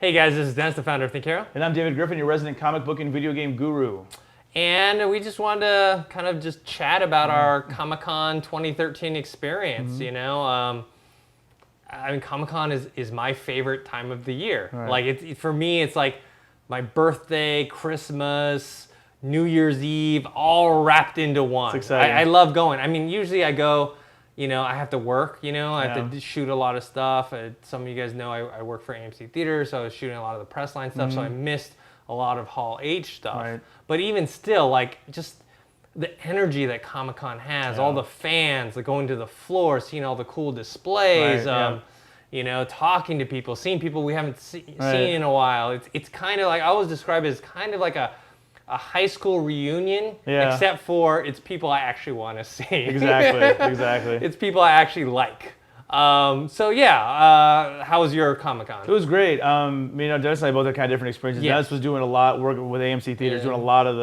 Hey guys, this is Dennis, the founder of Think Hero. And I'm David Griffin, your resident comic book and video game guru. And we just wanted to kind of just chat about our Comic-Con 2013 experience, I mean, Comic-Con is my favorite time of the year. Right. Like, for me, it's like my birthday, Christmas, New Year's Eve, all wrapped into one. It's exciting. I love going. I mean, usually I go, I have to work, I have to shoot a lot of stuff. Some of you guys know I work for AMC Theater, so I was shooting a lot of the press line stuff, so I missed a lot of Hall H stuff. Right. But even still, like, just the energy that Comic-Con has, all the fans that going to the floor, seeing all the cool displays, talking to people, seeing people we haven't seen in a while. It's kind of like, I always describe it as kind of like a high school reunion, except for it's people I actually want to see. Exactly. It's people I actually like. How was your Comic-Con? It was great. Dennis and I both had kind of different experiences. Yes. Dennis was doing a lot, working with AMC Theaters, doing a lot of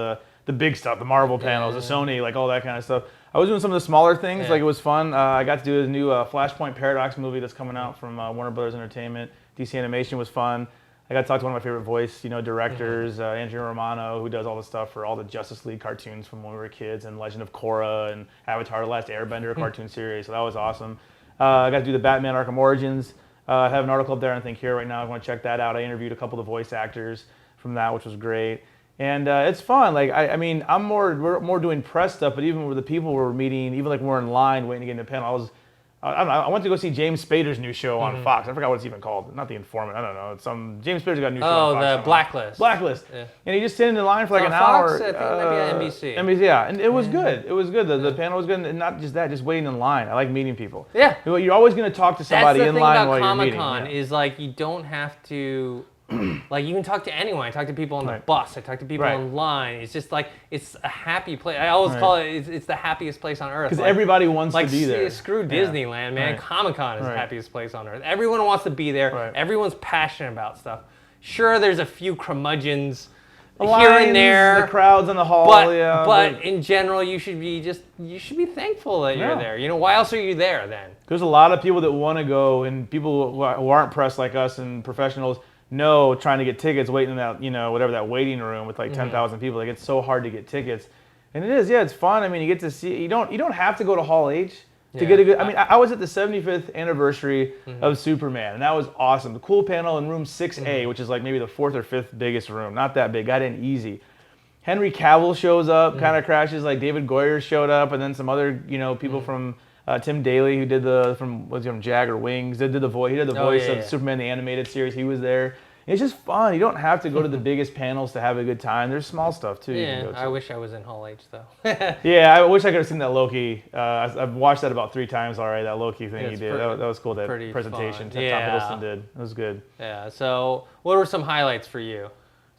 the big stuff, the Marvel panels, the Sony, like all that kind of stuff. I was doing some of the smaller things, like it was fun. I got to do a new Flashpoint Paradox movie that's coming out from Warner Brothers Entertainment. DC Animation was fun. I got to talk to one of my favorite voice, directors, Andrea Romano, who does all the stuff for all the Justice League cartoons from when we were kids, and Legend of Korra, and Avatar: The Last Airbender cartoon series. So that was awesome. I got to do the Batman Arkham Origins. I have an article up there on Think Hero right now. I want to check that out. I interviewed a couple of the voice actors from that, which was great. And it's fun. Like we're more doing press stuff, but even with the people we're meeting, even like we're in line waiting to get in the panel, I went to go see James Spader's new show on Fox. I forgot what it's even called. Not The Informant. I don't know. It's James Spader's got a new show on Fox. Oh, the Blacklist. Blacklist. Yeah. And he just sitting in line for like an Fox, hour. I think it might be NBC. NBC, yeah. And it was good. It was good. The panel was good. And not just that, just waiting in line. I like meeting people. Yeah. You're always going to talk to somebody in line while you're meeting. That's the thing about Comic-Con is like you don't have to... like you can talk to anyone. I talk to people on the bus. I talk to people in line. It's just like it's a happy place. I always call it it's the happiest place on earth. Because everybody wants to be there. Screw Disneyland, man. Comic-Con is the happiest place on earth. Everyone wants to be there. Right. Everyone's passionate about stuff. Sure, there's a few curmudgeons The here lines, and there. the crowds in the hall. But in general, you should be thankful that you're there. Why else are you there then? There's a lot of people that want to go, and people who aren't press like us and professionals know trying to get tickets, waiting in that, whatever, that waiting room with like 10,000 people. Like, it's so hard to get tickets. And it is, it's fun. I mean, you get to see, you don't have to go to Hall H to get a good, I was at the 75th anniversary of Superman, and that was awesome. The cool panel in room 6A, which is like maybe the 4th or 5th biggest room, not that big, got in easy. Henry Cavill shows up, kind of crashes, like David Goyer showed up, and then some other, people from Tim Daly, who did from Jag or Wings, did the voice. He did the voice of Superman the animated series. He was there. It's just fun. You don't have to go to the biggest panels to have a good time. There's small stuff too. You can go to. I wish I was in Hall H though. Yeah, I wish I could have seen that Loki. I've watched that about 3 times already. That Loki thing he did. That was cool. That presentation Tom Hiddleston did. It was good. Yeah. So, what were some highlights for you?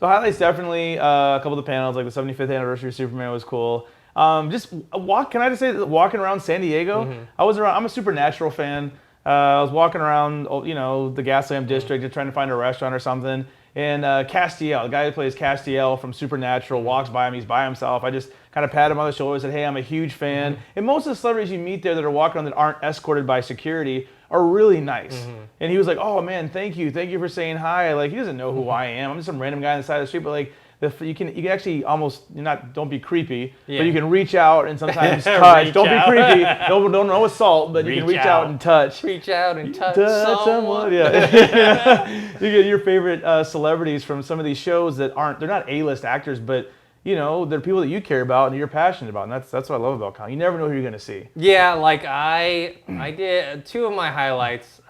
So highlights definitely a couple of the panels, like the 75th anniversary of Superman was cool. Just walk. Can I just say that walking around San Diego? I'm a Supernatural fan. I was walking around, the Gaslamp District, just trying to find a restaurant or something. And Castiel, the guy who plays Castiel from Supernatural, walks by him. He's by himself. I just kind of patted him on the shoulder and said, hey, I'm a huge fan. And most of the celebrities you meet there that are walking around that aren't escorted by security are really nice. And he was like, oh, man, thank you. Thank you for saying hi. Like, he doesn't know who I am. I'm just some random guy on the side of the street. But, like, you can actually almost don't be creepy, but you can reach out and sometimes touch. Don't be creepy. No assault, but you can reach out and touch. Reach out and touch someone. Yeah. You get your favorite celebrities from some of these shows that they're not A-list actors, but they're people that you care about and you're passionate about, and that's what I love about Con. You never know who you're gonna see. Yeah, like I did 2 of my highlights.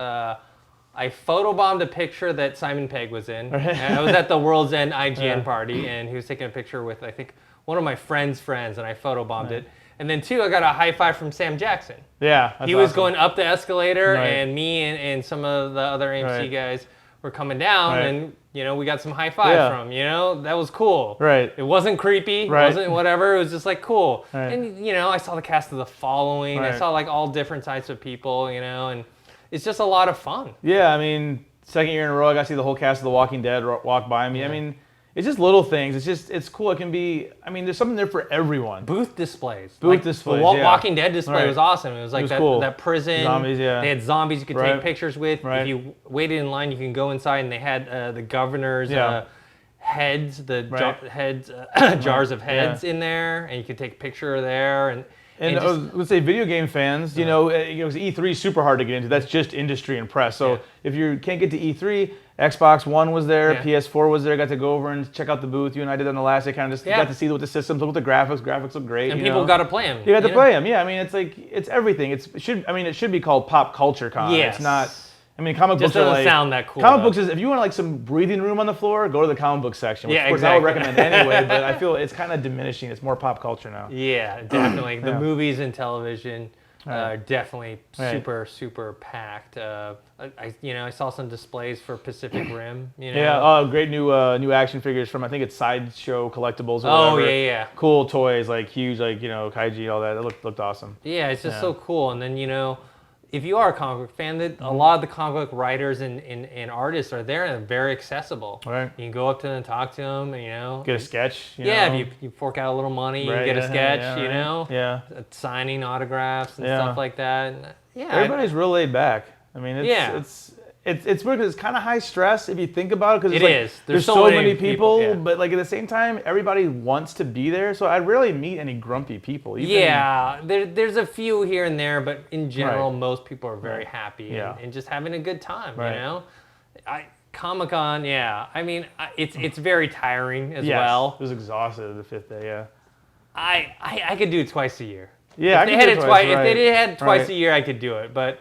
I photobombed a picture that Simon Pegg was in. I was at the World's End IGN party, and he was taking a picture with, I think, one of my friends' friends, and I photobombed it. And then 2, I got a high five from Sam Jackson. Yeah, he was going up the escalator, and me and some of the other AMC guys were coming down, and we got some high fives from him. That was cool. Right. It wasn't creepy. It wasn't whatever. It was just like cool. And I saw the cast of The Following. I saw like all different types of people. And it's just a lot of fun. Yeah, I mean, second year in a row, I got to see the whole cast of The Walking Dead walk by me. I mean, it's just little things. It's cool. It can be. I mean, there's something there for everyone. Booth displays. Booth displays. The Yeah. Walking Dead display Right. was awesome. It was like cool. that prison. Zombies, yeah. They had zombies you could Right. take pictures with. Right. If you waited in line, you can go inside, and they had the governor's Yeah. heads, Right. heads, jars of heads in there, and you could take a picture there. And I was going to say, video game fans, you know, E3 is super hard to get into. That's just industry and press. So if you can't get to E3, Xbox One was there, PS4 was there. Got to go over and check out the booth. You and I did on the last day. Kind of just got to see what the systems, look at the graphics. Graphics look great. And people got to play them. You got to play them. Yeah, I mean, it's like it's everything. It should be called Pop Culture Con. Yes. It's not. I mean, comic Just books are doesn't like sound that cool. Comic books is if you want like some breathing room on the floor, go to the comic book section. Which, Yeah, of course, exactly. I would recommend anyway. But I feel it's kind of diminishing. It's more pop culture now. Yeah, definitely. The movies and television are definitely Right. super packed. I saw some displays for Pacific Rim. You know? Yeah, great new action figures from I think it's Sideshow Collectibles. Or Oh whatever. yeah. Cool toys like huge kaiji, all that. It looked awesome. Yeah, it's just so cool. And then if you are a comic book fan, that a lot of the comic book writers and artists are there and they're very accessible. Right. You can go up to them and talk to them. Get a sketch. If you fork out a little money, you Right, get a yeah, sketch. yeah, Yeah. Signing autographs and Yeah. stuff like that. And, Everybody's real laid back. I mean, it's weird because it's kind of high stress if you think about it. Because It is. There's so many people, yeah. but like at the same time, everybody wants to be there. So I rarely meet any grumpy people. There's a few here and there, but in general, most people are very happy and just having a good time. Right. You know, Comic-Con, I mean, it's very tiring as Yes. well. It was exhausted the 5th day. Yeah. I could do it twice a year. Yeah, if they had it twice. right. If they had it twice Right. a year, I could do it. But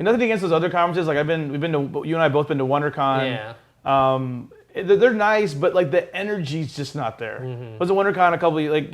Nothing against those other conferences. Like we've been to, you and I both been to WonderCon. yeah, They're nice, but like the energy's just not there. Mm-hmm. I was at WonderCon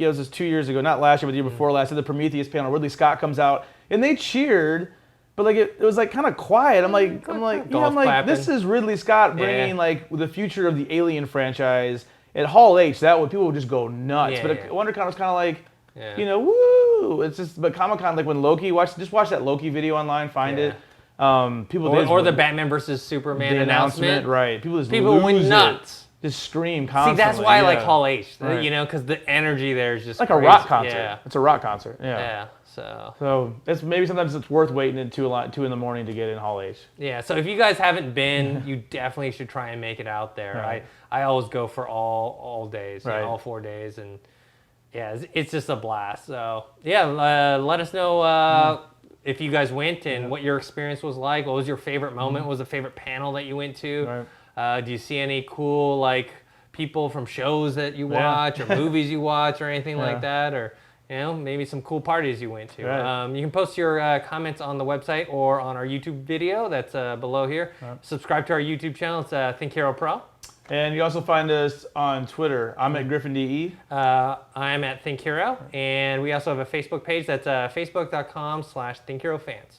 it was just 2 years ago, not last year, but the year before last. At the Prometheus panel, Ridley Scott comes out and they cheered, but like it was like kind of quiet. I'm like, clapping. this is Ridley Scott bringing like the future of the Alien franchise at Hall H. People would just go nuts. Yeah, but yeah. WonderCon was kind of like, Yeah. woo! It's just, but Comic-Con, like when Loki, watch that Loki video online, find it. People or the Batman versus Superman the announcement. right? People just People lose went it. nuts. Just scream constantly. See, that's why I like Hall H. Right. Because the energy there is just like crazy. a rock concert. Yeah. It's a rock concert. Yeah. Yeah. So. So it's maybe sometimes it's worth waiting until 2 in the morning to get in Hall H. Yeah. So if you guys haven't been, you definitely should try and make it out there. Right. I always go for all days, Right. all 4 days, and it's just a blast. So let us know if you guys went and what your experience was like. What was your favorite moment? What was the favorite panel that you went to? Right. Do you see any cool people from shows that you watch or movies you watch or anything like that, or maybe some cool parties you went to? Right. You can post your comments on the website or on our YouTube video that's below here. Right. Subscribe to our YouTube channel. It's Think Hero Pro. And you also find us on Twitter. I'm at GriffinDE. I'm at Think Hero, and we also have a Facebook page that's facebook.com/ThinkHeroFans.